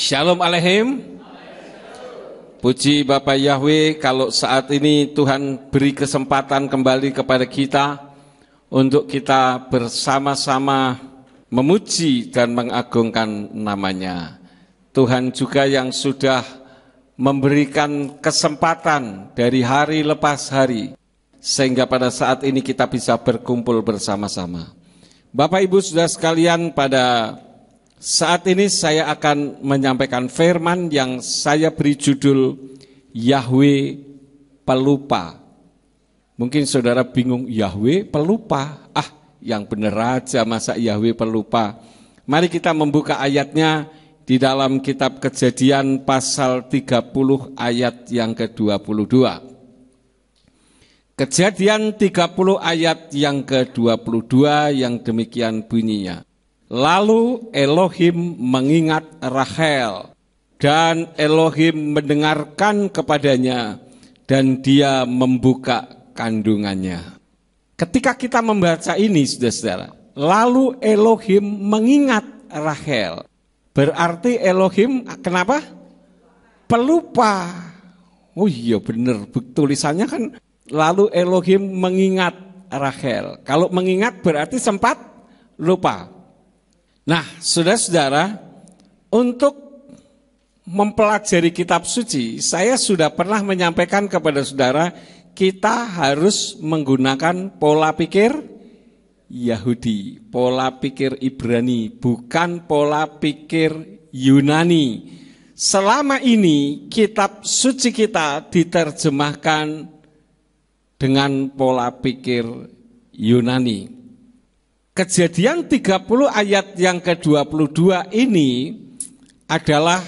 Shalom Aleichem. Puji Bapak Yahweh, kalau saat ini Tuhan beri kesempatan kembali kepada kita untuk kita bersama-sama memuji dan mengagungkan namanya. Tuhan juga yang sudah memberikan kesempatan dari hari lepas hari, sehingga pada saat ini kita bisa berkumpul bersama-sama. Bapak Ibu Saudara sekalian, pada saat ini saya akan menyampaikan firman yang saya beri judul Yahweh Pelupa. Mungkin saudara bingung, Yahweh pelupa? Yang benar aja, masa Yahweh pelupa? Mari kita membuka ayatnya di dalam kitab Kejadian pasal 30 ayat yang ke-22. Kejadian 30 ayat yang ke-22 yang demikian bunyinya. Lalu Elohim mengingat Rachel, dan Elohim mendengarkan kepadanya, dan dia membuka kandungannya. Ketika kita membaca ini, saudara-saudara, lalu Elohim mengingat Rachel, berarti Elohim kenapa? Pelupa. Oh iya benar, tulisannya kan lalu Elohim mengingat Rachel. Kalau mengingat berarti sempat lupa. Nah, saudara-saudara, untuk mempelajari kitab suci, saya sudah pernah menyampaikan kepada saudara, kita harus menggunakan pola pikir Yahudi, pola pikir Ibrani, bukan pola pikir Yunani. Selama ini kitab suci kita diterjemahkan dengan pola pikir Yunani. Kejadian 30 ayat yang ke-22 ini adalah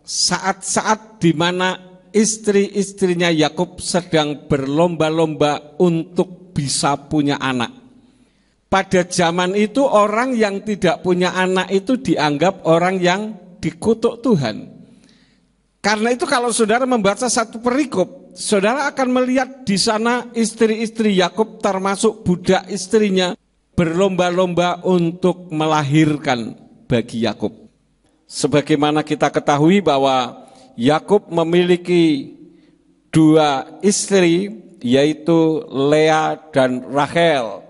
saat-saat di mana istri-istrinya Yakub sedang berlomba-lomba untuk bisa punya anak. Pada zaman itu orang yang tidak punya anak itu dianggap orang yang dikutuk Tuhan. Karena itu kalau saudara membaca satu perikop, saudara akan melihat di sana istri-istri Yakub termasuk budak istrinya berlomba-lomba untuk melahirkan bagi Yakub. Sebagaimana kita ketahui bahwa Yakub memiliki dua istri, yaitu Lea dan Rachel.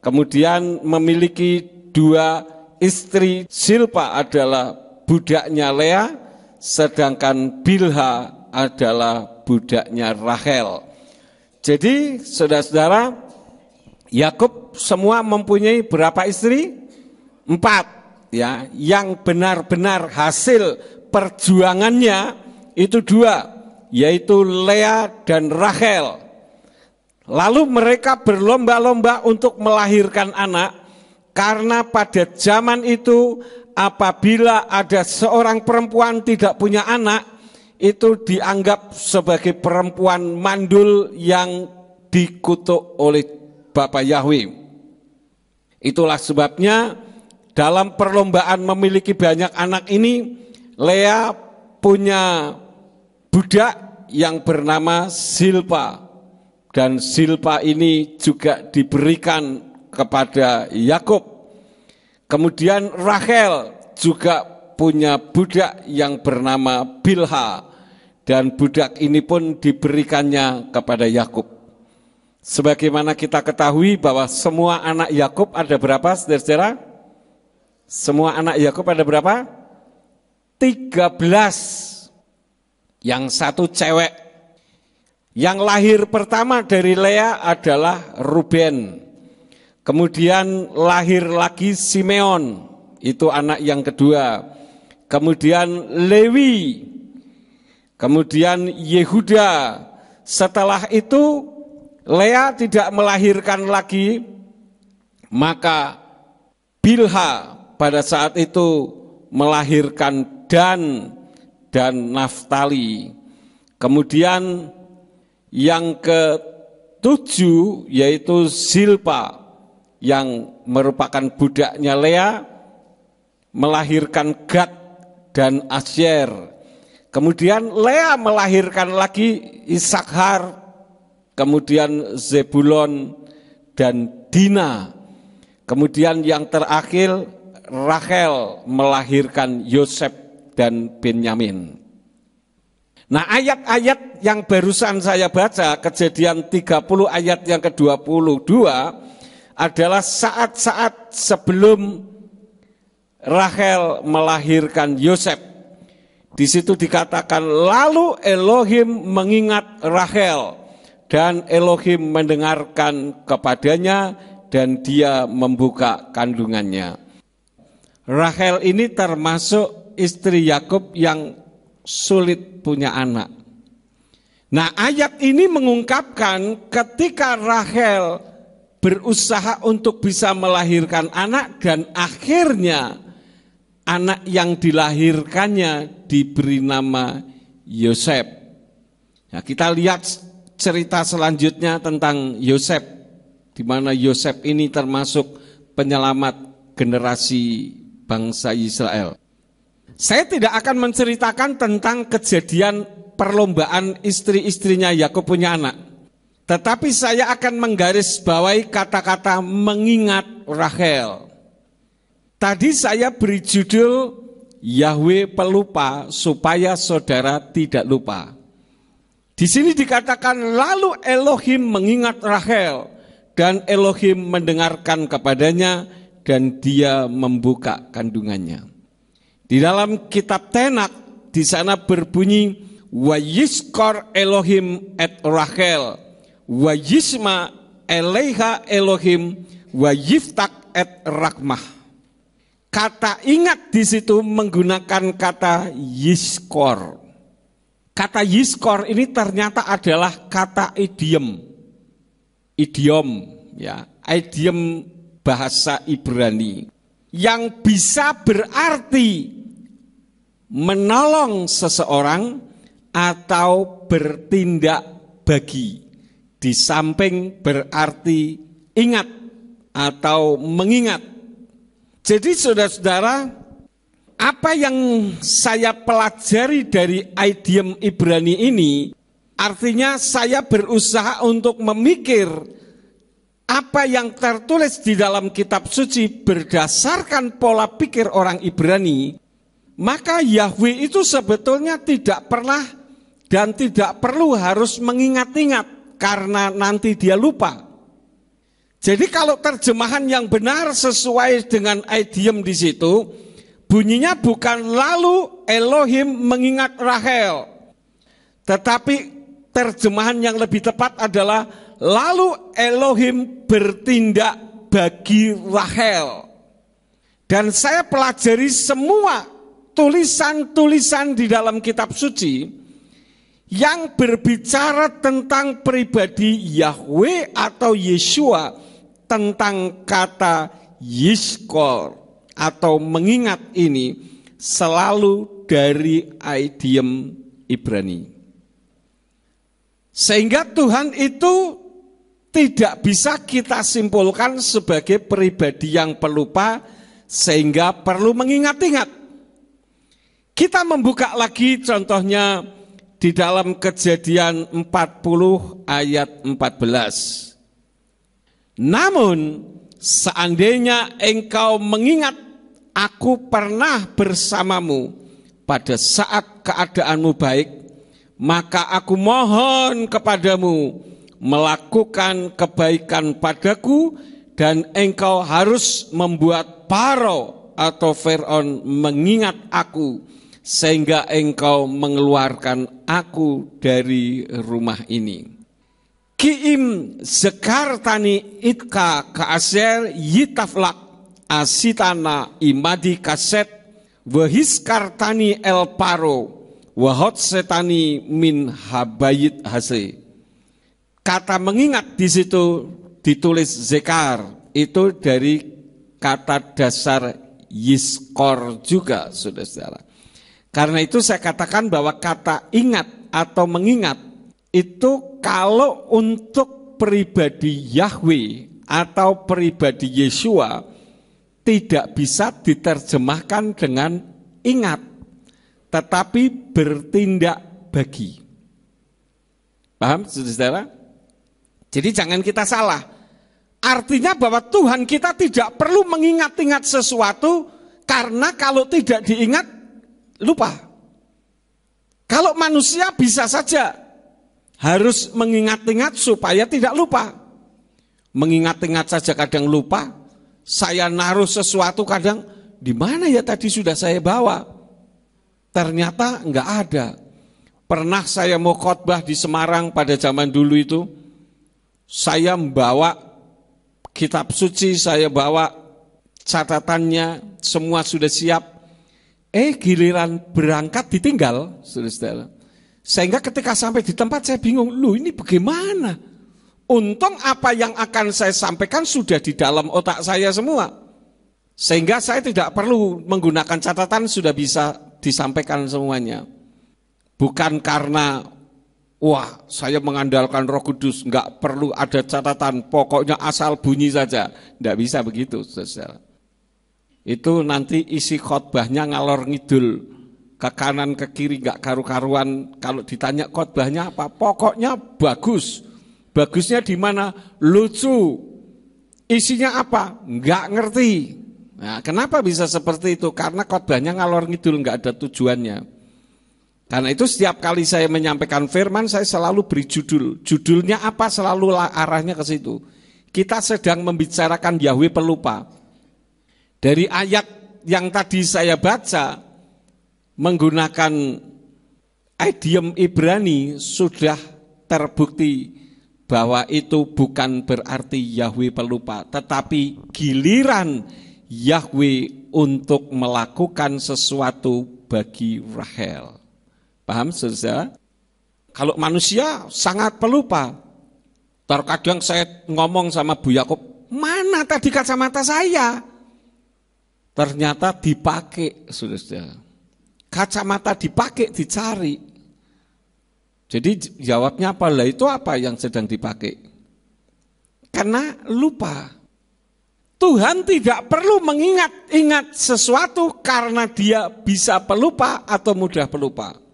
Kemudian memiliki dua istri, Silpa adalah budaknya Lea, sedangkan Bilha adalah budaknya Rachel. Jadi saudara-saudara, Yakub semua mempunyai berapa istri? 4. Ya, yang benar-benar hasil perjuangannya itu 2, yaitu Lea dan Rachel. Lalu mereka berlomba-lomba untuk melahirkan anak, karena pada zaman itu apabila ada seorang perempuan tidak punya anak, itu dianggap sebagai perempuan mandul yang dikutuk oleh Bapak Yahweh. Itulah sebabnya dalam perlombaan memiliki banyak anak ini, Lea punya budak yang bernama Silpa. Dan Silpa ini juga diberikan kepada Yakub. Kemudian Rachel juga punya budak yang bernama Bilha. Dan budak ini pun diberikannya kepada Yakub. Sebagaimana kita ketahui bahwa semua anak Yakub ada berapa, saudara-saudara? Semua anak Yakub ada berapa? 13. Yang satu cewek. Yang lahir pertama dari Lea adalah Ruben. Kemudian lahir lagi Simeon, itu anak yang kedua. Kemudian Lewi. Kemudian Yehuda. Setelah itu Lea tidak melahirkan lagi, maka Bilha pada saat itu melahirkan Dan dan Naftali. Kemudian yang ke-7 yaitu Silpa yang merupakan budaknya Lea melahirkan Gad dan Asyer. Kemudian Lea melahirkan lagi Isakhar, kemudian Zebulon dan Dina. Kemudian yang terakhir Rachel melahirkan Yosef dan Benyamin. Nah, ayat-ayat yang barusan saya baca, Kejadian 30 ayat yang ke-22 adalah saat-saat sebelum Rahel melahirkan Yosef. Di situ dikatakan, lalu Elohim mengingat Rahel dan Elohim mendengarkan kepadanya dan dia membuka kandungannya. Rahel ini termasuk istri Yakub yang sulit punya anak. Nah, ayat ini mengungkapkan ketika Rahel berusaha untuk bisa melahirkan anak dan akhirnya anak yang dilahirkannya diberi nama Yosef. Nah, kita lihat cerita selanjutnya tentang Yosef, di mana Yosef ini termasuk penyelamat generasi bangsa Israel. Saya tidak akan menceritakan tentang kejadian perlombaan istri-istrinya Yakub punya anak. Tetapi saya akan menggarisbawahi kata-kata mengingat Rahel. Tadi saya beri judul Yahwe pelupa supaya saudara tidak lupa. Di sini dikatakan lalu Elohim mengingat Rahel dan Elohim mendengarkan kepadanya dan dia membuka kandungannya. Di dalam kitab Tenak di sana berbunyi wa yiskor Elohim et Rachel wa yisma elaiha Elohim wa yiftak et rakmah. Kata ingat di situ menggunakan kata yiskor. Kata yiskor ini ternyata adalah kata idiom ya, idiom bahasa Ibrani yang bisa berarti menolong seseorang atau bertindak bagi. Di samping berarti ingat atau mengingat. Jadi saudara-saudara, apa yang saya pelajari dari idiom Ibrani ini, artinya saya berusaha untuk memikir apa yang tertulis di dalam kitab suci berdasarkan pola pikir orang Ibrani. Maka Yahwe itu sebetulnya tidak pernah dan tidak perlu harus mengingat-ingat karena nanti dia lupa. Jadi kalau terjemahan yang benar sesuai dengan idiom di situ, bunyinya bukan lalu Elohim mengingat Rahel, tetapi terjemahan yang lebih tepat adalah lalu Elohim bertindak bagi Rahel. Dan saya pelajari semua tulisan-tulisan di dalam kitab suci yang berbicara tentang pribadi Yahwe atau Yeshua, tentang kata yiskor atau mengingat ini selalu dari idiom Ibrani. Sehingga Tuhan itu tidak bisa kita simpulkan sebagai pribadi yang pelupa sehingga perlu mengingat-ingat. Kita membuka lagi contohnya di dalam Kejadian 40 ayat 14. Namun seandainya engkau mengingat aku pernah bersamamu pada saat keadaanmu baik, maka aku mohon kepadamu melakukan kebaikan padaku dan engkau harus membuat Paro atau Firaun mengingat aku sehingga engkau mengeluarkan aku dari rumah ini. Kiim zekartani itka kaaser yitaflak asitana imadi kaset wahiskartani el paro wahot setani min habayit hase. Kata mengingat di situ ditulis zekar, itu dari kata dasar yiskor juga, saudara-saudara. Karena itu saya katakan bahwa kata ingat atau mengingat itu kalau untuk pribadi Yahwe atau pribadi Yeshua tidak bisa diterjemahkan dengan ingat, tetapi bertindak bagi. Paham, saudara? Jadi jangan kita salah. Artinya bahwa Tuhan kita tidak perlu mengingat-ingat sesuatu, karena kalau tidak diingat lupa. Kalau manusia bisa saja harus mengingat-ingat supaya tidak lupa. Mengingat-ingat saja kadang lupa. Saya naruh sesuatu kadang, di mana ya tadi sudah saya bawa? Ternyata enggak ada. Pernah saya mau khotbah di Semarang pada zaman dulu itu, saya membawa kitab suci, saya bawa catatannya, semua sudah siap. Giliran berangkat ditinggal, saudara-saudara. Sehingga ketika sampai di tempat saya bingung, ini bagaimana? Untung apa yang akan saya sampaikan sudah di dalam otak saya semua. Sehingga saya tidak perlu menggunakan catatan, sudah bisa disampaikan semuanya. Bukan karena wah, saya mengandalkan Roh Kudus, enggak perlu ada catatan, pokoknya asal bunyi saja. Enggak bisa begitu, saudara. Itu nanti isi khotbahnya ngalor ngidul, ke kanan ke kiri enggak karu-karuan. Kalau ditanya khotbahnya apa, pokoknya bagus. Bagusnya di mana? Lucu. Isinya apa? Enggak ngerti. Nah, kenapa bisa seperti itu? Karena khotbahnya ngalor ngidul, enggak ada tujuannya. Karena itu setiap kali saya menyampaikan firman, saya selalu beri judul. Judulnya apa, selalu arahnya ke situ. Kita sedang membicarakan Yahweh pelupa. Dari ayat yang tadi saya baca, menggunakan idiom Ibrani, sudah terbukti bahwa itu bukan berarti Yahweh pelupa. Tetapi giliran Yahweh untuk melakukan sesuatu bagi Rahel. Paham, saudara? Kalau manusia sangat pelupa. Terkadang saya ngomong sama Bu Yakob, mana tadi kacamata saya? Ternyata dipakai, saudara. Kacamata dipakai, dicari. Jadi jawabnya apa? Lah itu apa yang sedang dipakai? Karena lupa. Tuhan tidak perlu mengingat-ingat sesuatu karena dia bisa pelupa atau mudah pelupa.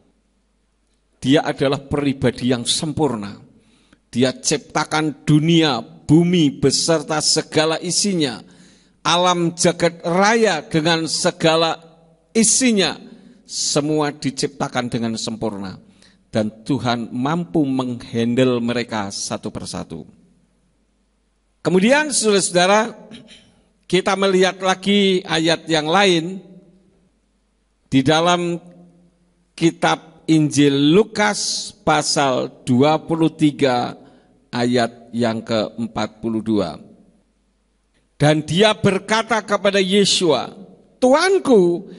Dia adalah pribadi yang sempurna. Dia ciptakan dunia, bumi beserta segala isinya. Alam jagat raya dengan segala isinya. Semua diciptakan dengan sempurna. Dan Tuhan mampu menghandle mereka satu persatu. Kemudian saudara-saudara, kita melihat lagi ayat yang lain. Di dalam kitab Injil Lukas pasal 23 ayat yang ke-42. Dan dia berkata kepada Yesua, Tuanku,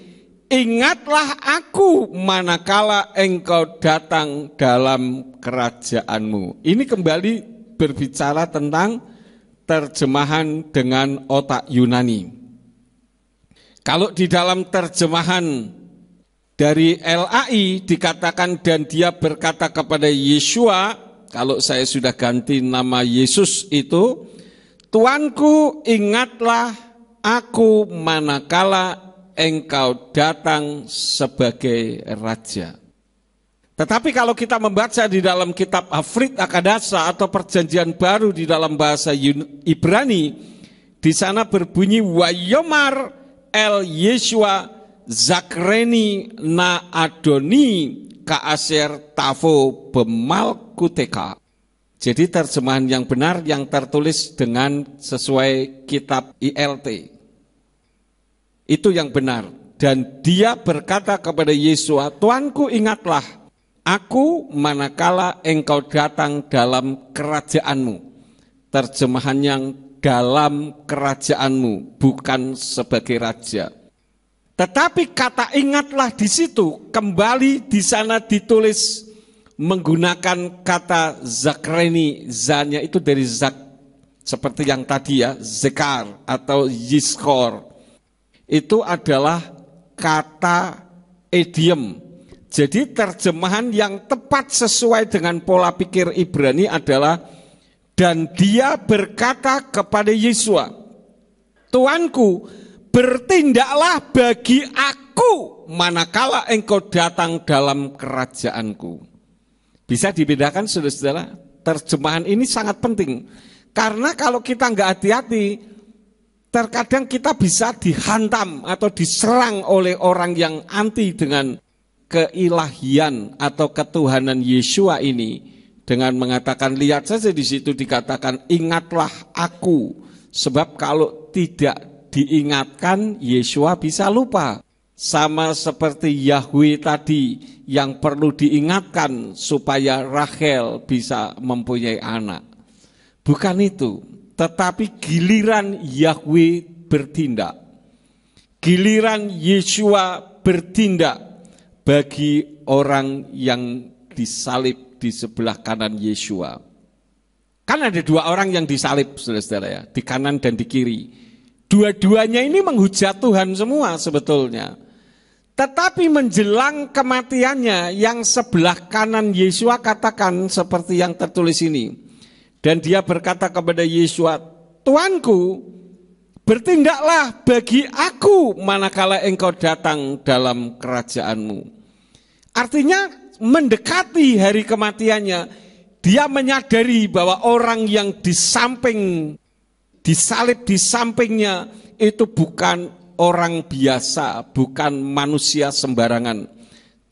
ingatlah aku manakala engkau datang dalam kerajaanmu. Ini kembali berbicara tentang terjemahan dengan otak Yunani. Kalau di dalam terjemahan dari LAI dikatakan dan dia berkata kepada Yesua, kalau saya sudah ganti nama Yesus itu, Tuanku ingatlah aku manakala engkau datang sebagai raja. Tetapi kalau kita membaca di dalam kitab Afrit Akadasa atau perjanjian baru di dalam bahasa Ibrani, di sana berbunyi Wayomar el Yeshua Zakreni na Adoni Kaaser Tafo Bemalkuteka. Jadi terjemahan yang benar yang tertulis dengan sesuai kitab ILT. Itu yang benar. Dan dia berkata kepada Yesua, Tuanku ingatlah aku manakala engkau datang dalam kerajaanmu. Terjemahan yang dalam kerajaanmu, bukan sebagai raja. Tetapi kata ingatlah di situ kembali di sana ditulis menggunakan kata zakreni, zanya itu dari zak, seperti yang tadi ya, zekar atau yiskor. Itu adalah kata idiom. Jadi terjemahan yang tepat sesuai dengan pola pikir Ibrani adalah dan dia berkata kepada Yesua, Tuanku, bertindaklah bagi aku manakala engkau datang dalam kerajaanku. Bisa dibedakan saudara-saudara, terjemahan ini sangat penting. Karena kalau kita nggak hati-hati, terkadang kita bisa dihantam atau diserang oleh orang yang anti dengan keilahian atau ketuhanan Yeshua ini dengan mengatakan, lihat saja di situ dikatakan ingatlah aku, sebab kalau tidak diingatkan Yeshua bisa lupa. Sama seperti Yahweh tadi yang perlu diingatkan supaya Rachel bisa mempunyai anak. Bukan itu, tetapi giliran Yahweh bertindak, giliran Yeshua bertindak bagi orang yang disalib di sebelah kanan Yeshua. Kan ada dua orang yang disalib, saudara-saudara ya, di kanan dan di kiri. Dua-duanya ini menghujat Tuhan semua sebetulnya. Tetapi menjelang kematiannya, yang sebelah kanan Yeshua katakan seperti yang tertulis ini. Dan dia berkata kepada Yeshua, Tuanku, bertindaklah bagi aku manakala engkau datang dalam kerajaanmu. Artinya mendekati hari kematiannya, dia menyadari bahwa orang yang disalib di sampingnya itu bukan orang biasa, bukan manusia sembarangan,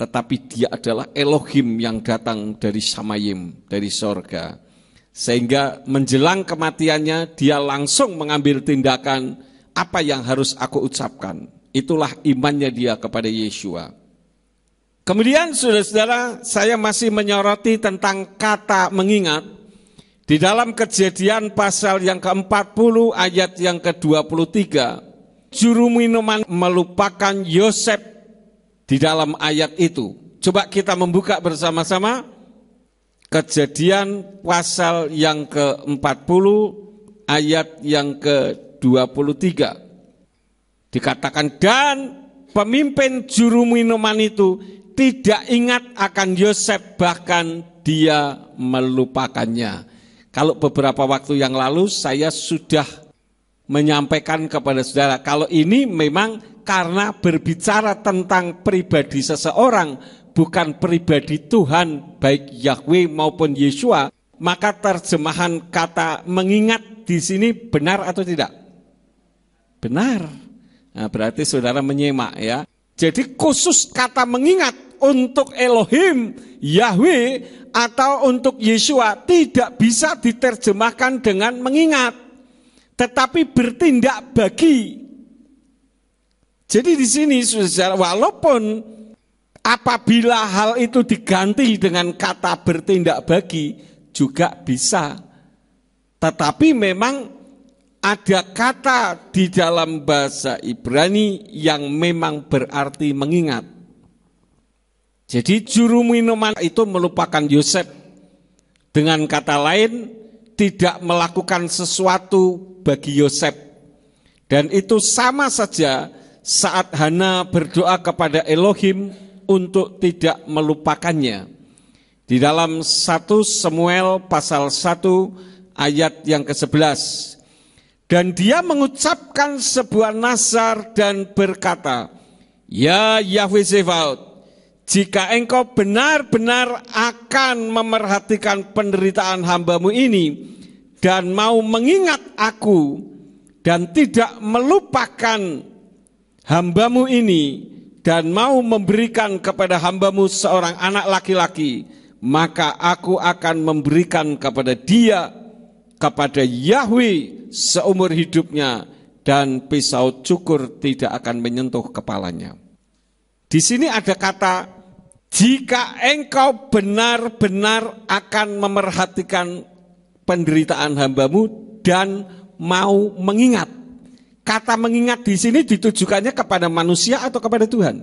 tetapi dia adalah Elohim yang datang dari Samayim, dari sorga. Sehingga menjelang kematiannya dia langsung mengambil tindakan, apa yang harus aku ucapkan. Itulah imannya dia kepada Yeshua. Kemudian saudara-saudara, saya masih menyoroti tentang kata mengingat. Di dalam Kejadian pasal yang ke-40 ayat yang ke-23, juru minuman melupakan Yosef di dalam ayat itu. Coba kita membuka bersama-sama Kejadian pasal yang ke-40 ayat yang ke-23. Dikatakan, dan pemimpin juru minuman itu tidak ingat akan Yosef, bahkan dia melupakannya. Kalau beberapa waktu yang lalu saya sudah menyampaikan kepada saudara, kalau ini memang karena berbicara tentang pribadi seseorang, bukan pribadi Tuhan, baik Yahweh maupun Yeshua, maka terjemahan kata mengingat di sini benar atau tidak? Benar. Nah, berarti saudara menyimak ya. Jadi khusus kata mengingat untuk Elohim, Yahweh atau untuk Yeshua tidak bisa diterjemahkan dengan mengingat, tetapi bertindak bagi. Jadi di sini saudara, walaupun apabila hal itu diganti dengan kata bertindak bagi juga bisa, tetapi memang ada kata di dalam bahasa Ibrani yang memang berarti mengingat. Jadi juru minuman itu melupakan Yosef. Dengan kata lain, tidak melakukan sesuatu bagi Yosef. Dan itu sama saja saat Hana berdoa kepada Elohim untuk tidak melupakannya. Di dalam 1 Samuel pasal 1 ayat yang ke-11. Dan dia mengucapkan sebuah nazar dan berkata, ya Yahweh Zebaot, jika engkau benar-benar akan memerhatikan penderitaan hambamu ini dan mau mengingat aku dan tidak melupakan hambamu ini dan mau memberikan kepada hambamu seorang anak laki-laki, maka aku akan memberikan kepada dia, kepada Yahweh seumur hidupnya, dan pisau cukur tidak akan menyentuh kepalanya. Di sini ada kata, jika engkau benar-benar akan memerhatikan penderitaan hambamu dan mau mengingat. Kata mengingat di sini ditujukannya kepada manusia atau kepada Tuhan?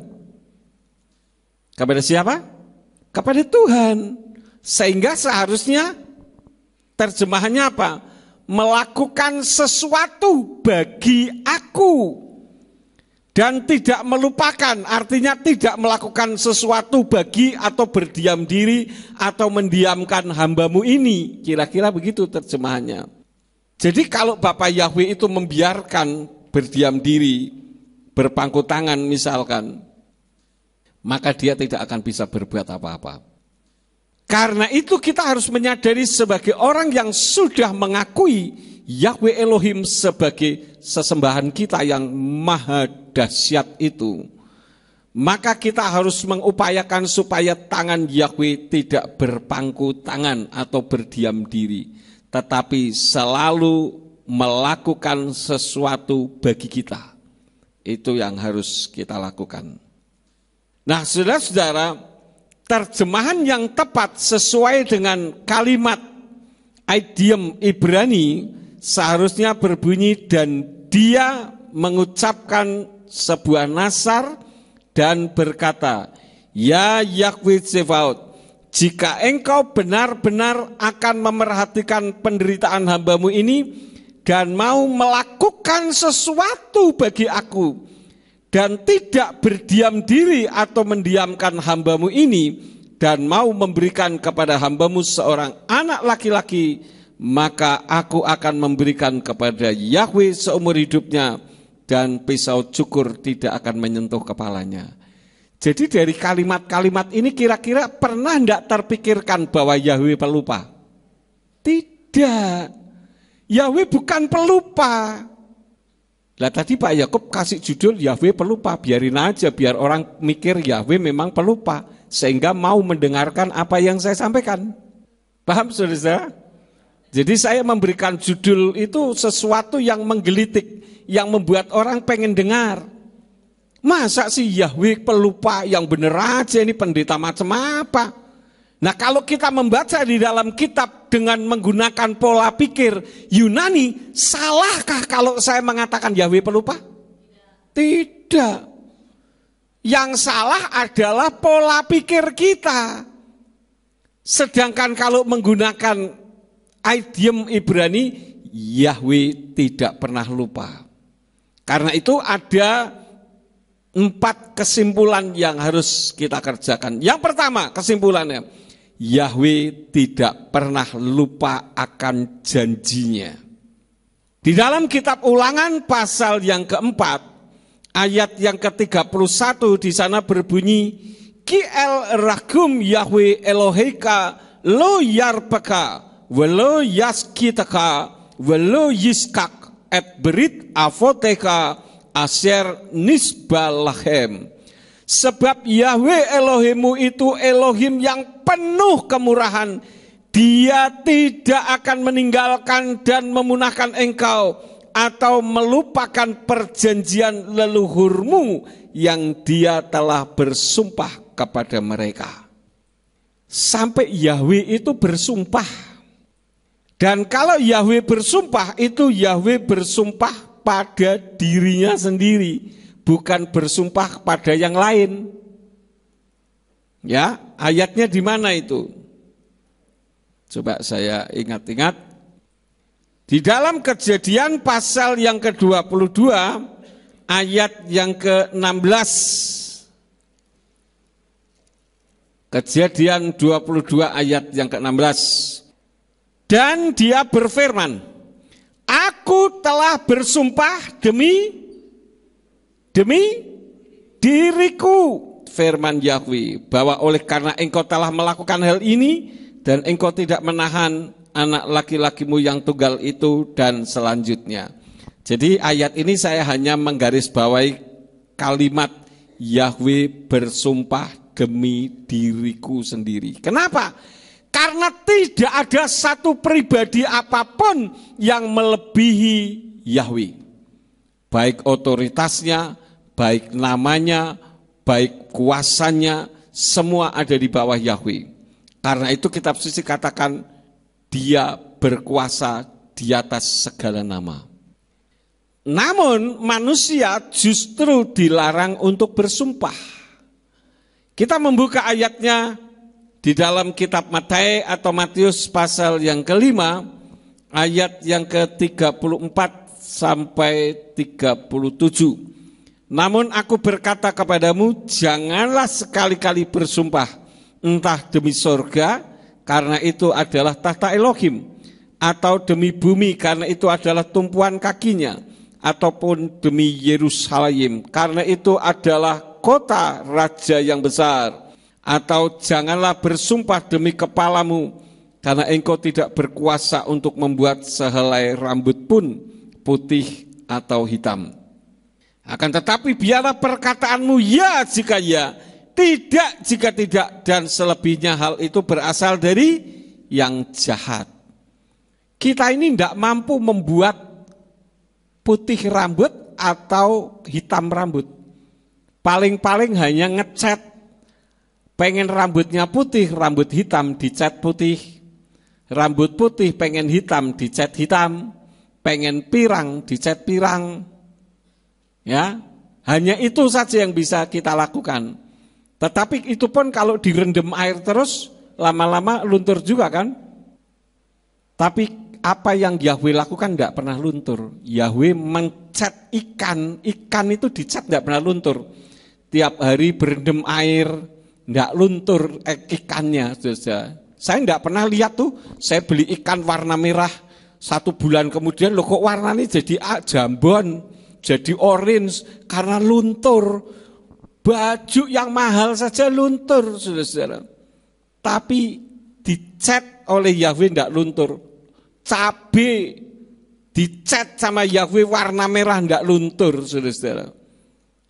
Kepada siapa? Kepada Tuhan. Sehingga seharusnya terjemahannya apa? Melakukan sesuatu bagi aku. Dan tidak melupakan, artinya tidak melakukan sesuatu bagi atau berdiam diri atau mendiamkan hambamu ini. Kira-kira begitu terjemahannya. Jadi kalau Bapak Yahweh itu membiarkan berdiam diri, berpangku tangan misalkan, maka dia tidak akan bisa berbuat apa-apa. Karena itu kita harus menyadari sebagai orang yang sudah mengakui Yahweh Elohim sebagai sesembahan kita yang maha dahsyat itu, maka kita harus mengupayakan supaya tangan Yahweh tidak berpangku tangan atau berdiam diri, tetapi selalu melakukan sesuatu bagi kita. Itu yang harus kita lakukan. Nah, saudara-saudara, terjemahan yang tepat sesuai dengan kalimat idiom Ibrani seharusnya berbunyi, dan dia mengucapkan sebuah nasar dan berkata, ya Yahweh Tsebaot, jika engkau benar-benar akan memerhatikan penderitaan hambamu ini dan mau melakukan sesuatu bagi aku, dan tidak berdiam diri atau mendiamkan hambamu ini, dan mau memberikan kepada hambamu seorang anak laki-laki, maka aku akan memberikan kepada Yahweh seumur hidupnya, dan pisau cukur tidak akan menyentuh kepalanya. Jadi dari kalimat-kalimat ini kira-kira pernah tidak terpikirkan bahwa Yahweh pelupa? Tidak. Yahweh bukan pelupa. Lah tadi Pak Yakub kasih judul Yahweh pelupa, biarin aja biar orang mikir Yahweh memang pelupa sehingga mau mendengarkan apa yang saya sampaikan. Paham saudara? Jadi saya memberikan judul itu sesuatu yang menggelitik, yang membuat orang pengen dengar. Masa sih Yahweh pelupa, yang bener aja ini pendeta macam apa? Nah, kalau kita membaca di dalam kitab dengan menggunakan pola pikir Yunani, salahkah kalau saya mengatakan Yahweh pelupa? Tidak. Yang salah adalah pola pikir kita. Sedangkan kalau menggunakan idiom Ibrani, Yahweh tidak pernah lupa. Karena itu ada 4 kesimpulan yang harus kita kerjakan. Yang pertama kesimpulannya, Yahweh tidak pernah lupa akan janjinya. Di dalam kitab Ulangan pasal yang keempat, ayat yang ke-31 di sana berbunyi, Ki el ragum Yahweh Eloheka lo yarpeka velo yaskitaka velo yiskak et berit avoteka asher nisbalahem. Sebab Yahweh Elohimmu itu Elohim yang penuh kemurahan. Dia tidak akan meninggalkan dan memunahkan engkau atau melupakan perjanjian leluhurmu yang dia telah bersumpah kepada mereka. Sampai Yahweh itu bersumpah. Dan kalau Yahweh bersumpah, itu Yahweh bersumpah pada dirinya sendiri, bukan bersumpah pada yang lain. Ya, ayatnya di mana itu? Coba saya ingat-ingat. Di dalam Kejadian pasal yang ke-22, ayat yang ke-16. Kejadian 22 ayat yang ke-16. Dan dia berfirman, aku telah bersumpah demi diriku, firman Yahweh, bahwa oleh karena engkau telah melakukan hal ini dan engkau tidak menahan anak laki-lakimu yang tunggal itu, dan selanjutnya. Jadi ayat ini saya hanya menggarisbawahi kalimat Yahweh bersumpah demi diriku sendiri. Kenapa? Karena tidak ada satu pribadi apapun yang melebihi Yahweh. Baik otoritasnya, baik namanya, baik kuasanya, semua ada di bawah Yahweh. Karena itu kitab suci katakan dia berkuasa di atas segala nama. Namun manusia justru dilarang untuk bersumpah. Kita membuka ayatnya di dalam kitab Matius pasal yang ke-5, ayat yang ke-34 sampai 37. Namun aku berkata kepadamu, janganlah sekali-kali bersumpah, entah demi sorga, karena itu adalah tahta Elohim, atau demi bumi, karena itu adalah tumpuan kakinya, ataupun demi Yerusalem, karena itu adalah kota raja yang besar. Atau janganlah bersumpah demi kepalamu, karena engkau tidak berkuasa untuk membuat sehelai rambut pun putih atau hitam. Akan tetapi biarlah perkataanmu ya jika ya, tidak jika tidak, dan selebihnya hal itu berasal dari yang jahat. Kita ini tidak mampu membuat putih rambut atau hitam rambut. Paling-paling hanya ngecat. Pengen rambutnya putih, rambut hitam dicat putih. Rambut putih pengen hitam dicat hitam. Pengen pirang dicat pirang. Ya, hanya itu saja yang bisa kita lakukan. Tetapi itu pun kalau direndam air terus, lama-lama luntur juga kan? Tapi apa yang Yahweh lakukan tidak pernah luntur. Yahweh mencat ikan itu dicat tidak pernah luntur. Tiap hari berendam air, tidak luntur ikannya. Saya tidak pernah lihat tuh, saya beli ikan warna merah, 1 bulan kemudian loh kok warnanya jadi jambon, jadi orange, karena luntur. Baju yang mahal saja luntur, saudara-saudara. Tapi dicat oleh Yahweh tidak luntur. Cabai dicat sama Yahweh warna merah tidak luntur, saudara-saudara.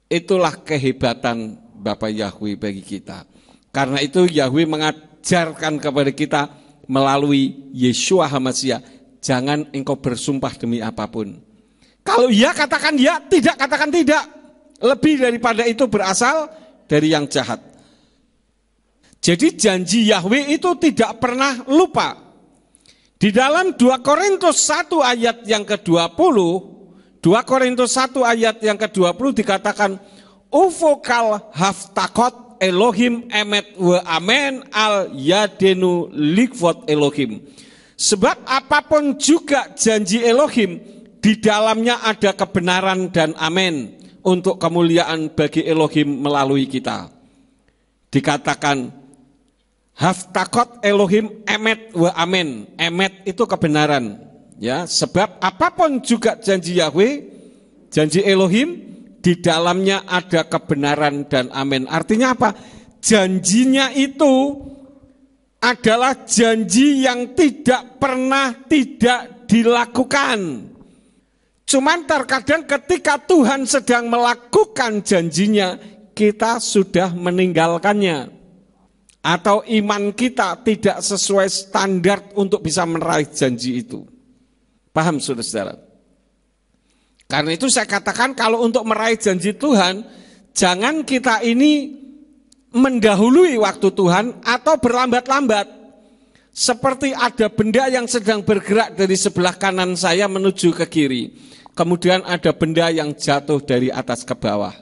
Itulah kehebatan Bapa Yahweh bagi kita. Karena itu Yahweh mengajarkan kepada kita melalui Yeshua HaMashiach, jangan engkau bersumpah demi apapun. Kalau ya katakan ya, tidak katakan tidak. Lebih daripada itu berasal dari yang jahat. Jadi janji Yahweh itu tidak pernah lupa. Di dalam 2 Korintus 1 ayat yang ke-20, 2 Korintus 1 ayat yang ke-20 dikatakan, Uvokal haftakot Elohim emet wa amen al yadenu likvot Elohim. Sebab apapun juga janji Elohim, di dalamnya ada kebenaran dan amen untuk kemuliaan bagi Elohim melalui kita. Dikatakan haftakot Elohim emet wa amen. Emet itu kebenaran. Ya, sebab apapun juga janji Yahweh, janji Elohim, di dalamnya ada kebenaran dan amin. Artinya apa? Janjinya itu adalah janji yang tidak pernah tidak dilakukan. Cuman terkadang ketika Tuhan sedang melakukan janjinya, kita sudah meninggalkannya. Atau iman kita tidak sesuai standar untuk bisa meraih janji itu. Paham saudara-saudara? Karena itu saya katakan kalau untuk meraih janji Tuhan, jangan kita ini mendahului waktu Tuhan atau berlambat-lambat. Seperti ada benda yang sedang bergerak dari sebelah kanan saya menuju ke kiri. Kemudian ada benda yang jatuh dari atas ke bawah.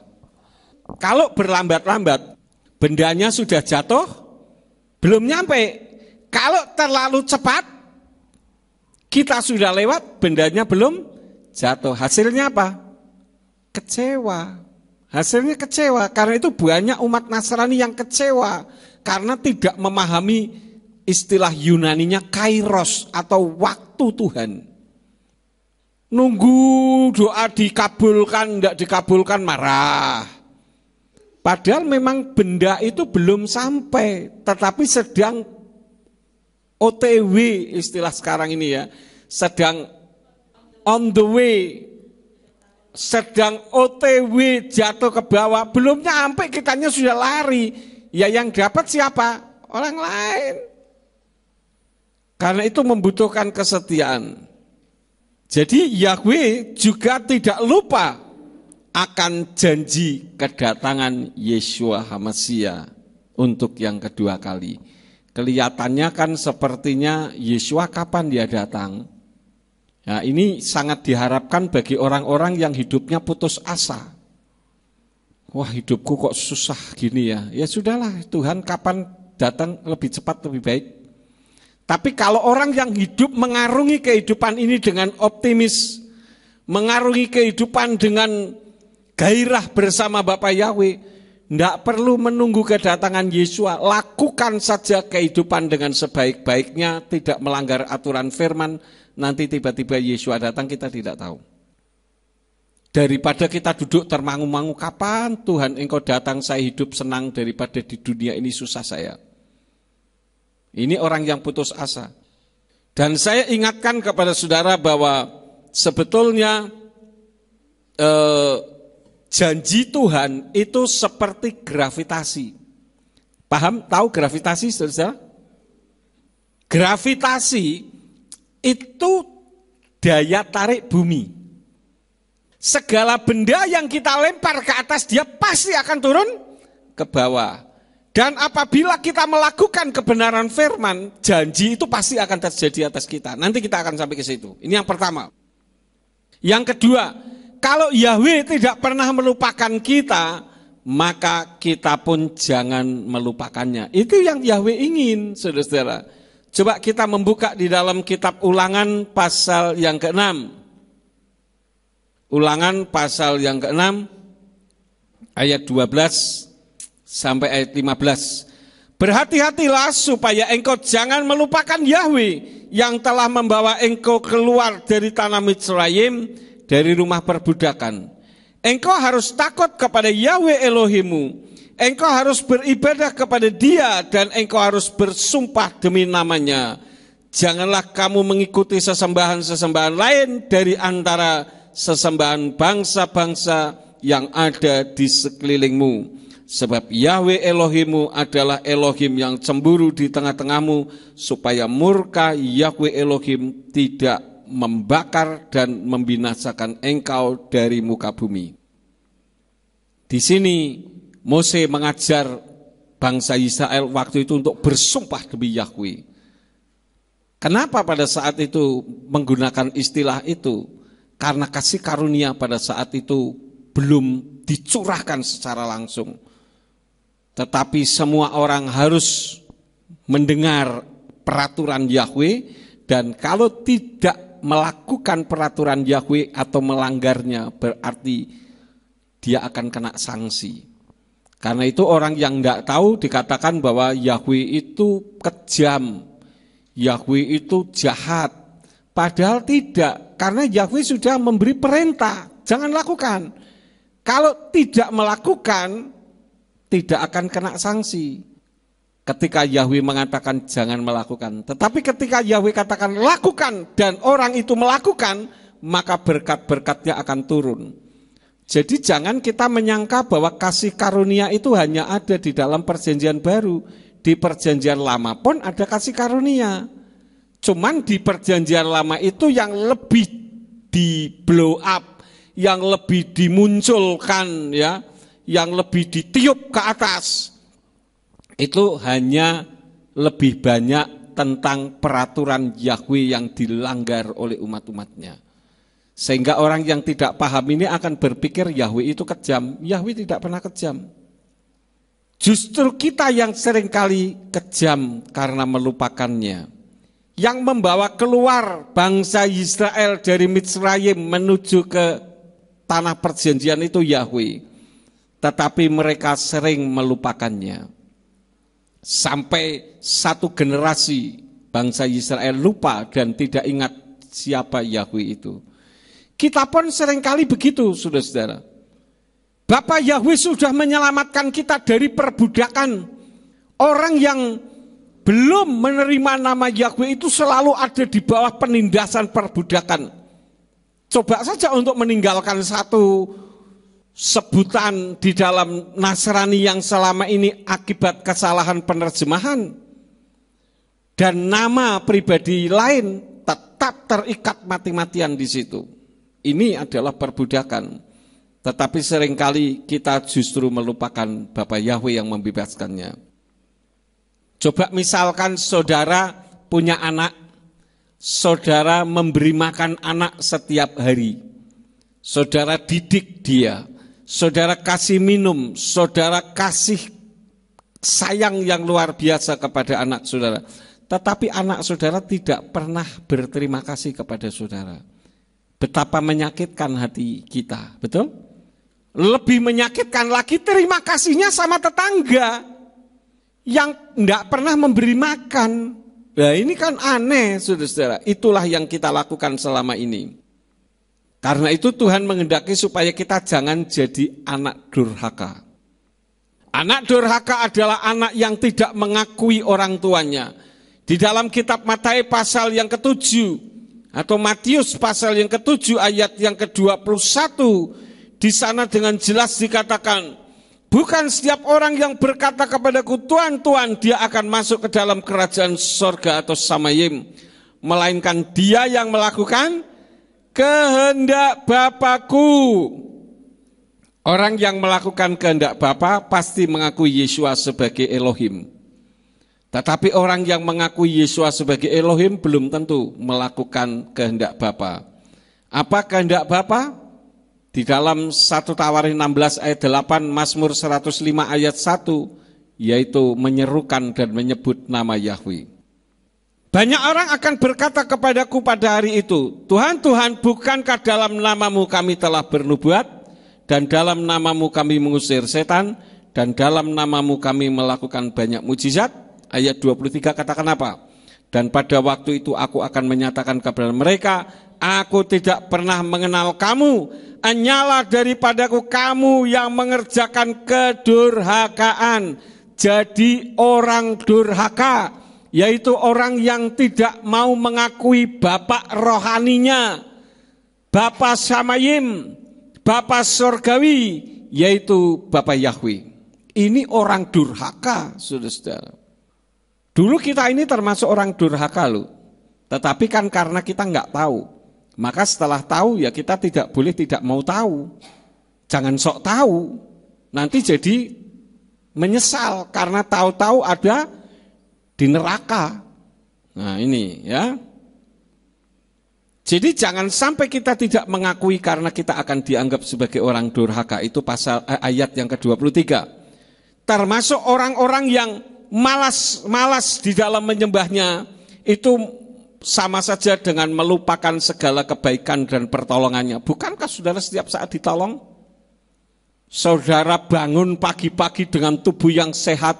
Kalau berlambat-lambat, bendanya sudah jatuh, belum nyampe. Kalau terlalu cepat, kita sudah lewat, bendanya belum jatuh. Hasilnya apa? Kecewa. Hasilnya kecewa. Karena itu banyak umat Nasrani yang kecewa. Karena tidak memahami istilah Yunaninya kairos atau waktu Tuhan. Nunggu doa dikabulkan, tidak dikabulkan marah. Padahal memang benda itu belum sampai, tetapi sedang OTW istilah sekarang ini ya, sedang on the way, sedang OTW jatuh ke bawah, belum nyampe kitanya sudah lari. Ya yang dapat siapa? Orang lain. Karena itu membutuhkan kesetiaan. Jadi Yahweh juga tidak lupa akan janji kedatangan Yeshua HaMashiach untuk yang kedua kali. Kelihatannya kan sepertinya Yeshua kapan dia datang? Nah, ini sangat diharapkan bagi orang-orang yang hidupnya putus asa. Wah, hidupku kok susah gini ya. Ya sudahlah, Tuhan kapan datang lebih cepat lebih baik. Tapi kalau orang yang hidup mengarungi kehidupan ini dengan optimis, mengarungi kehidupan dengan gairah bersama Bapa Yahweh, tidak perlu menunggu kedatangan Yeshua, lakukan saja kehidupan dengan sebaik-baiknya, tidak melanggar aturan firman, nanti tiba-tiba Yeshua datang kita tidak tahu. Daripada kita duduk termangu-mangu, kapan Tuhan engkau datang, saya hidup senang daripada di dunia ini susah saya. Ini orang yang putus asa. Dan saya ingatkan kepada saudara bahwa sebetulnya janji Tuhan itu seperti gravitasi. Paham? Tahu gravitasi, saudara? Gravitasi itu daya tarik bumi. Segala benda yang kita lempar ke atas dia pasti akan turun ke bawah. Dan apabila kita melakukan kebenaran firman, janji itu pasti akan terjadi atas kita. Nanti kita akan sampai ke situ. Ini yang pertama. Yang kedua, kalau Yahweh tidak pernah melupakan kita, maka kita pun jangan melupakannya. Itu yang Yahweh ingin, saudara-saudara. Coba kita membuka di dalam kitab Ulangan pasal yang ke-6. Ulangan pasal yang ke-6, ayat 12 sampai ayat 15. Berhati-hatilah supaya engkau jangan melupakan Yahweh yang telah membawa engkau keluar dari tanah Mitsraim, dari rumah perbudakan. Engkau harus takut kepada Yahweh Elohimmu. Engkau harus beribadah kepada Dia dan engkau harus bersumpah demi namanya. Janganlah kamu mengikuti sesembahan-sesembahan lain dari antara sesembahan bangsa-bangsa yang ada di sekelilingmu. Sebab Yahweh Elohimmu adalah Elohim yang cemburu di tengah-tengahmu, supaya murka Yahweh Elohim tidak membakar dan membinasakan engkau dari muka bumi. Di sini Mose mengajar bangsa Israel waktu itu untuk bersumpah demi Yahweh. Kenapa pada saat itu menggunakan istilah itu? Karena kasih karunia pada saat itu belum dicurahkan secara langsung. Tetapi semua orang harus mendengar peraturan Yahweh, dan kalau tidak melakukan peraturan Yahweh atau melanggarnya berarti dia akan kena sanksi. Karena itu orang yang tidak tahu dikatakan bahwa Yahweh itu kejam, Yahweh itu jahat. Padahal tidak, karena Yahweh sudah memberi perintah, jangan lakukan. Kalau tidak melakukan, tidak akan kena sanksi. Ketika Yahweh mengatakan jangan melakukan. Tetapi ketika Yahweh katakan lakukan dan orang itu melakukan, maka berkat-berkatnya akan turun. Jadi jangan kita menyangka bahwa kasih karunia itu hanya ada di dalam perjanjian baru. Di perjanjian lama pun ada kasih karunia. Cuman di perjanjian lama itu yang lebih di blow up, yang lebih dimunculkan, ya, yang lebih ditiup ke atas. Itu hanya lebih banyak tentang peraturan Yahweh yang dilanggar oleh umat-umatnya. Sehingga orang yang tidak paham ini akan berpikir Yahweh itu kejam. Yahweh tidak pernah kejam. Justru kita yang seringkali kejam karena melupakannya. Yang membawa keluar bangsa Israel dari Mitsraim menuju ke tanah perjanjian itu Yahweh. Tetapi mereka sering melupakannya. Sampai satu generasi bangsa Israel lupa dan tidak ingat siapa Yahweh itu. Kita pun seringkali begitu, saudara-saudara. Bapa Yahweh sudah menyelamatkan kita dari perbudakan. Orang yang belum menerima nama Yahweh itu selalu ada di bawah penindasan perbudakan. Coba saja untuk meninggalkan satu sebutan di dalam Nasrani yang selama ini akibat kesalahan penerjemahan. Dan nama pribadi lain tetap terikat mati-matian di situ. Ini adalah perbudakan. Tetapi seringkali kita justru melupakan Bapa Yahweh yang membebaskannya. Coba misalkan saudara punya anak, saudara memberi makan anak setiap hari. Saudara didik dia, saudara kasih minum, saudara kasih sayang yang luar biasa kepada anak saudara. Tetapi anak saudara tidak pernah berterima kasih kepada saudara. Betapa menyakitkan hati kita, betul? Lebih menyakitkan lagi terima kasihnya sama tetangga yang tidak pernah memberi makan. Nah ini kan aneh, saudara-saudara. Itulah yang kita lakukan selama ini. Karena itu Tuhan menghendaki supaya kita jangan jadi anak durhaka. Anak durhaka adalah anak yang tidak mengakui orang tuanya. Di dalam kitab Matius pasal yang ke-7 atau Matius pasal yang ke-7 ayat yang ke-21 Di sana dengan jelas dikatakan, bukan setiap orang yang berkata kepadaku Tuhan, Tuhan, dia akan masuk ke dalam kerajaan sorga atau samayim, melainkan dia yang melakukan kehendak Bapakku. Orang yang melakukan kehendak Bapa pasti mengakui Yeshua sebagai Elohim. Tetapi orang yang mengakui Yeshua sebagai Elohim belum tentu melakukan kehendak Bapa. Apa kehendak Bapa? Di dalam 1 Tawarin 16 ayat 8, Mazmur 105 ayat 1, yaitu menyerukan dan menyebut nama Yahweh. Banyak orang akan berkata kepadaku pada hari itu, Tuhan, Tuhan, bukankah dalam namamu kami telah bernubuat, dan dalam namamu kami mengusir setan, dan dalam namamu kami melakukan banyak mujizat? Ayat 23 katakan apa? Dan pada waktu itu aku akan menyatakan kepada mereka, aku tidak pernah mengenal kamu, hanyalah daripadaku kamu yang mengerjakan kedurhakaan. Jadi orang durhaka, yaitu orang yang tidak mau mengakui Bapa rohaninya, Bapa Samayim, Bapa Surgawi, yaitu Bapa Yahweh. Ini orang durhaka, saudara-saudara. Dulu kita ini termasuk orang durhaka loh. Tetapi kan karena kita nggak tahu, maka setelah tahu ya kita tidak boleh tidak mau tahu. Jangan sok tahu, nanti jadi menyesal karena tahu-tahu ada di neraka. Nah ini ya. Jadi jangan sampai kita tidak mengakui karena kita akan dianggap sebagai orang durhaka. Itu pasal ayat yang ke-23. Termasuk orang-orang yang malas di dalam menyembahnya, itu sama saja dengan melupakan segala kebaikan dan pertolongannya. Bukankah saudara setiap saat ditolong? Saudara bangun pagi-pagi dengan tubuh yang sehat.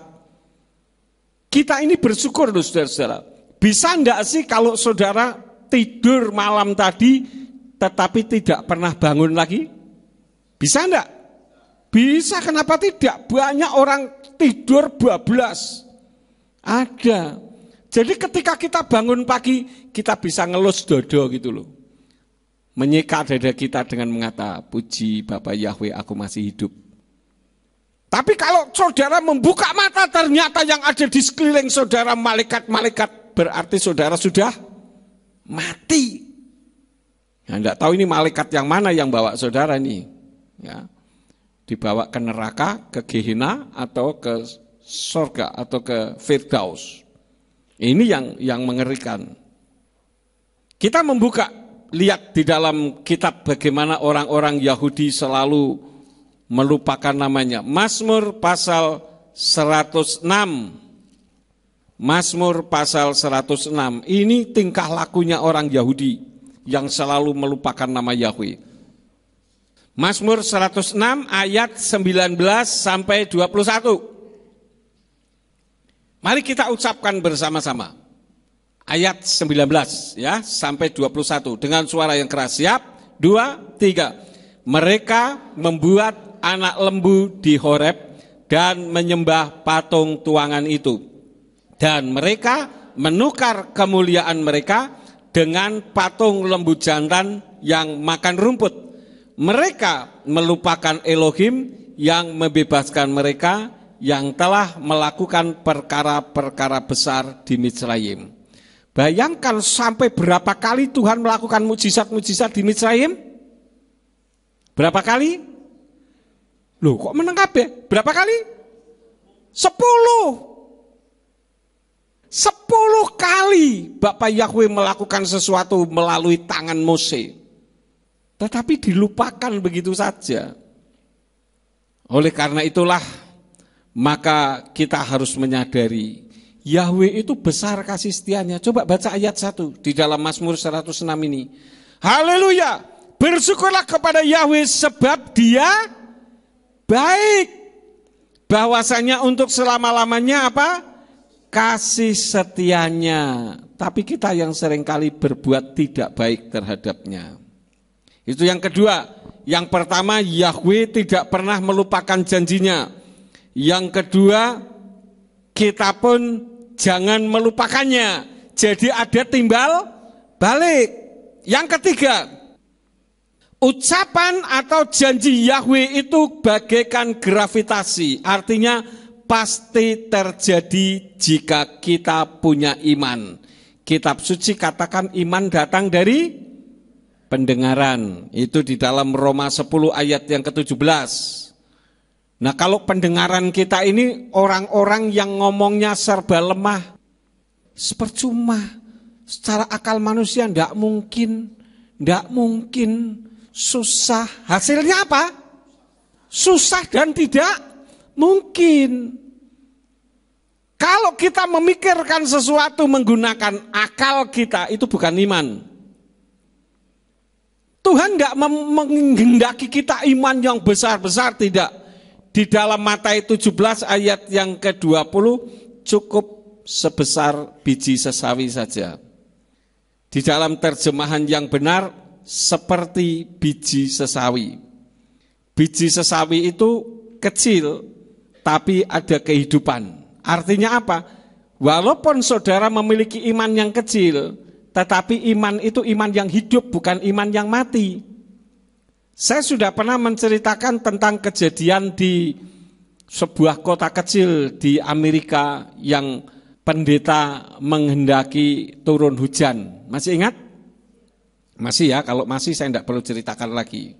Kita ini bersyukur loh saudara-saudara. Bisa enggak sih kalau saudara tidur malam tadi tetapi tidak pernah bangun lagi? Bisa enggak? Bisa, kenapa tidak? Banyak orang tidur bablas. Ada. Jadi ketika kita bangun pagi, kita bisa ngelus dodo gitu loh. Menyeka dada kita dengan mengata, puji Bapa Yahweh, aku masih hidup. Tapi kalau saudara membuka mata, ternyata yang ada di sekeliling saudara malaikat-malaikat, berarti saudara sudah mati. Ya, enggak tahu ini malaikat yang mana yang bawa saudara nih. Ya. Dibawa ke neraka, ke Gehenna, atau ke surga, atau ke Firdaus. Ini yang mengerikan. Kita membuka, lihat di dalam kitab bagaimana orang-orang Yahudi selalu melupakan namanya. Mazmur pasal 106. Mazmur pasal 106. Ini tingkah lakunya orang Yahudi yang selalu melupakan nama Yahweh. Mazmur 106 ayat 19 sampai 21. Mari kita ucapkan bersama-sama. Ayat 19 ya sampai 21 dengan suara yang keras. Siap? 2, 3. Mereka membuat anak lembu di Horeb dan menyembah patung tuangan itu. Dan mereka menukar kemuliaan mereka dengan patung lembu jantan yang makan rumput. Mereka melupakan Elohim yang membebaskan mereka, yang telah melakukan perkara-perkara besar di Mitsrayim. Bayangkan sampai berapa kali Tuhan melakukan mujizat-mujizat di Mitsrayim? Berapa kali? Loh kok menang kabeh? Berapa kali? 10. 10 kali Bapak Yahweh melakukan sesuatu melalui tangan Mose. Tetapi dilupakan begitu saja. Oleh karena itulah, maka kita harus menyadari, Yahweh itu besar kasih setianya. Coba baca ayat 1 di dalam Mazmur 106 ini. Haleluya, bersyukurlah kepada Yahweh sebab dia baik. Bahwasanya untuk selama-lamanya apa? Kasih setianya. Tapi kita yang seringkali berbuat tidak baik terhadapnya. Itu yang kedua. Yang pertama, Yahweh tidak pernah melupakan janjinya. Yang kedua, kita pun jangan melupakannya. Jadi ada timbal balik. Yang ketiga, Ucapan atau janji Yahweh itu bagaikan gravitasi, artinya pasti terjadi jika kita punya iman. Kitab suci katakan iman datang dari pendengaran. Itu di dalam Roma 10 ayat yang ke-17. Nah, kalau pendengaran kita ini orang-orang yang ngomongnya serba lemah, percuma. Secara akal manusia tidak mungkin, susah. Hasilnya apa? Susah dan tidak mungkin. Kalau kita memikirkan sesuatu menggunakan akal kita, itu bukan iman. Tuhan tidak menghendaki kita iman yang besar-besar, tidak. Di dalam Matius 17 ayat yang ke-20 cukup sebesar biji sesawi saja. Di dalam terjemahan yang benar seperti biji sesawi. Biji sesawi itu kecil tapi ada kehidupan. Artinya apa? Walaupun saudara memiliki iman yang kecil, tetapi iman itu iman yang hidup, bukan iman yang mati. Saya sudah pernah menceritakan tentang kejadian di sebuah kota kecil di Amerika yang pendeta menghendaki turun hujan. Masih ingat? Masih ya, kalau masih saya tidak perlu ceritakan lagi.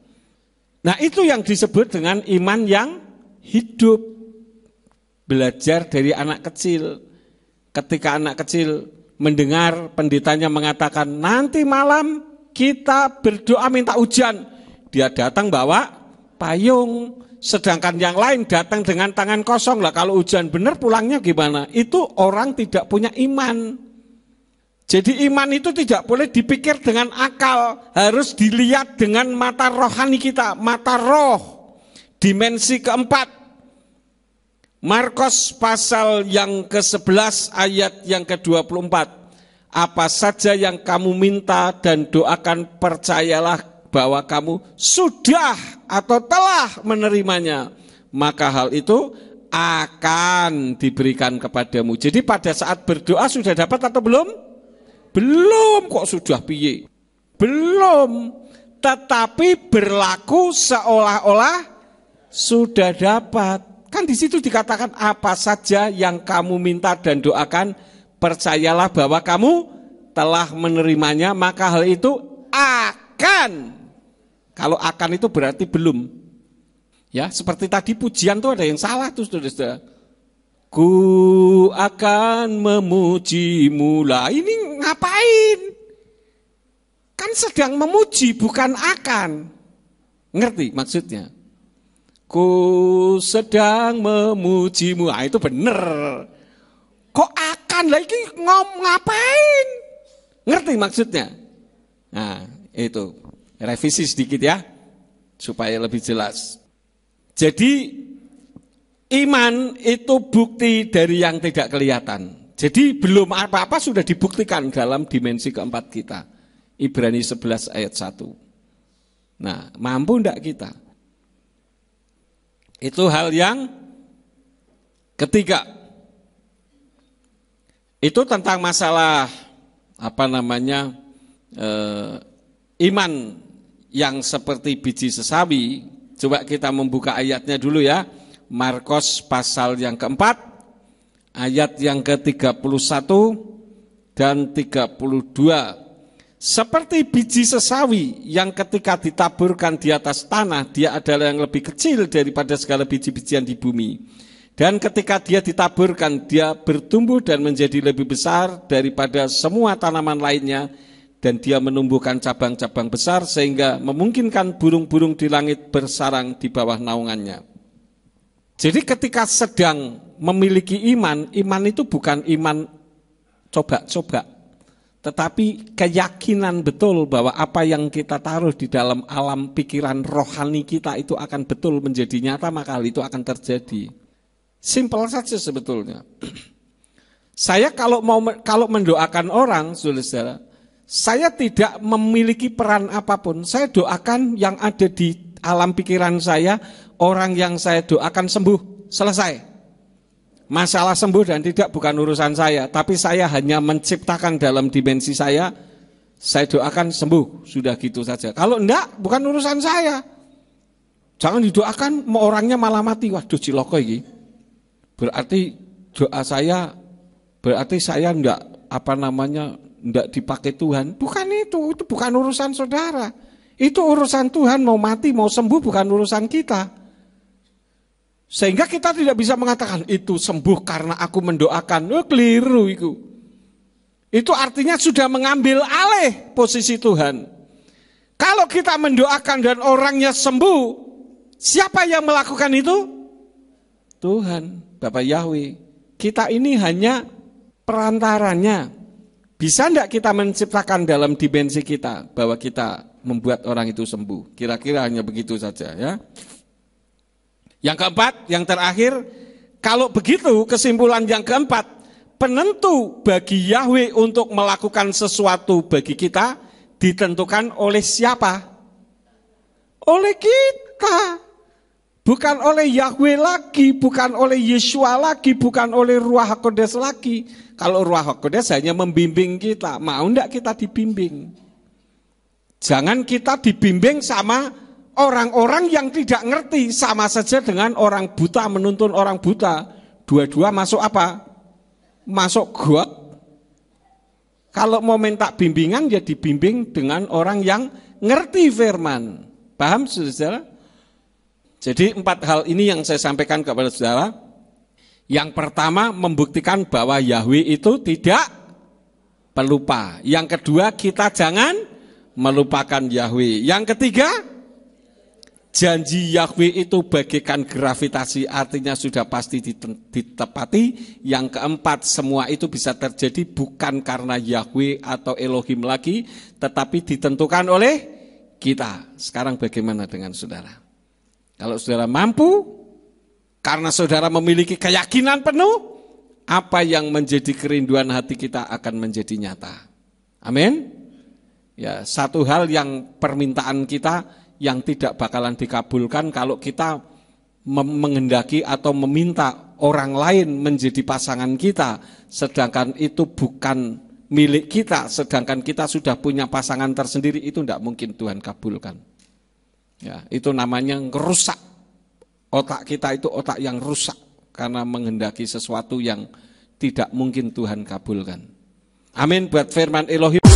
Nah, itu yang disebut dengan iman yang hidup. Belajar dari anak kecil. Ketika anak kecil mendengar pendetanya mengatakan, nanti malam kita berdoa minta hujan. Dia datang bawa payung, sedangkan yang lain datang dengan tangan kosong. Lah kalau hujan benar pulangnya gimana? Itu orang tidak punya iman. Jadi iman itu tidak boleh dipikir dengan akal, harus dilihat dengan mata rohani kita, mata roh, dimensi keempat. Markus pasal yang ke-11 ayat yang ke-24. Apa saja yang kamu minta dan doakan, percayalah bahwa kamu sudah atau telah menerimanya, maka hal itu akan diberikan kepadamu. Jadi pada saat berdoa sudah dapat atau belum? Belum, kok sudah piye? Belum, tetapi berlaku seolah-olah sudah dapat. Kan di situ dikatakan apa saja yang kamu minta dan doakan, percayalah bahwa kamu telah menerimanya, maka hal itu akan. Kalau akan itu berarti belum. Ya, seperti tadi pujian tuh ada yang salah tuh, Saudara. Ku akan memujimu. Lah, ini ngapain? Kan sedang memuji, bukan akan. Ngerti maksudnya? Ku sedang memujimu. Ah, itu bener. Kok akan? Lah, ini ngapain? Ngerti maksudnya? Nah, itu. Revisi sedikit ya, supaya lebih jelas. Jadi iman itu bukti dari yang tidak kelihatan. Jadi belum apa-apa sudah dibuktikan dalam dimensi keempat kita. Ibrani 11 ayat 1. Nah, mampu enggak kita? Itu hal yang ketiga. Itu tentang masalah iman yang seperti biji sesawi. Coba kita membuka ayatnya dulu ya. Markus pasal yang keempat, ayat yang ke-31 dan 32. Seperti biji sesawi yang ketika ditaburkan di atas tanah, dia adalah yang lebih kecil daripada segala biji-bijian di bumi. Dan ketika dia ditaburkan, dia bertumbuh dan menjadi lebih besar daripada semua tanaman lainnya. Dan dia menumbuhkan cabang-cabang besar sehingga memungkinkan burung-burung di langit bersarang di bawah naungannya. Jadi ketika sedang memiliki iman, iman itu bukan iman coba-coba, tetapi keyakinan betul bahwa apa yang kita taruh di dalam alam pikiran rohani kita itu akan betul menjadi nyata, maka hal itu akan terjadi. Simpel saja sebetulnya. Saya kalau mendoakan orang, saudara, saya tidak memiliki peran apapun. Saya doakan yang ada di alam pikiran saya, orang yang saya doakan sembuh, selesai. Masalah sembuh dan tidak bukan urusan saya, tapi saya hanya menciptakan dalam dimensi saya saya doakan sembuh, sudah gitu saja. Kalau enggak, bukan urusan saya. Jangan didoakan, mau orangnya malah mati. Waduh, ciloko ini. Berarti doa saya, berarti saya enggak enggak dipakai Tuhan. Bukan itu bukan urusan saudara. Itu urusan Tuhan, mau mati, mau sembuh, bukan urusan kita. Sehingga kita tidak bisa mengatakan, itu sembuh karena aku mendoakan. Keliru itu. Itu artinya sudah mengambil alih posisi Tuhan. Kalau kita mendoakan dan orangnya sembuh, siapa yang melakukan itu? Tuhan, Bapak Yahweh. Kita ini hanya perantaranya. Bisa enggak kita menciptakan dalam dimensi kita bahwa kita membuat orang itu sembuh? Kira-kira hanya begitu saja ya. Yang keempat, yang terakhir, kalau begitu kesimpulan yang keempat, penentu bagi Yahweh untuk melakukan sesuatu bagi kita ditentukan oleh siapa? Oleh kita. Bukan oleh Yahweh lagi, bukan oleh Yeshua lagi, bukan oleh Ruach HaKodes lagi. Kalau Ruach HaKodes hanya membimbing kita, mau enggak kita dibimbing? Jangan kita dibimbing sama orang-orang yang tidak ngerti, sama saja dengan orang buta menuntun orang buta. Dua-dua masuk apa? Masuk got. Kalau mau minta bimbingan ya dibimbing dengan orang yang ngerti firman. Paham saudara? Jadi 4 hal ini yang saya sampaikan kepada saudara. Yang pertama membuktikan bahwa Yahweh itu tidak pelupa. Yang kedua kita jangan melupakan Yahweh. Yang ketiga janji Yahweh itu bagaikan gravitasi, artinya sudah pasti ditepati. Yang keempat, semua itu bisa terjadi bukan karena Yahweh atau Elohim lagi, tetapi ditentukan oleh kita. Sekarang bagaimana dengan saudara? Kalau saudara mampu, karena saudara memiliki keyakinan penuh, apa yang menjadi kerinduan hati kita akan menjadi nyata. Amin. Ya, satu hal yang permintaan kita yang tidak bakalan dikabulkan kalau kita menghendaki atau meminta orang lain menjadi pasangan kita, sedangkan itu bukan milik kita, sedangkan kita sudah punya pasangan tersendiri, itu tidak mungkin Tuhan kabulkan. Ya, itu namanya ngerusak. Otak kita itu otak yang rusak karena menghendaki sesuatu yang tidak mungkin Tuhan kabulkan. Amin buat firman Elohim.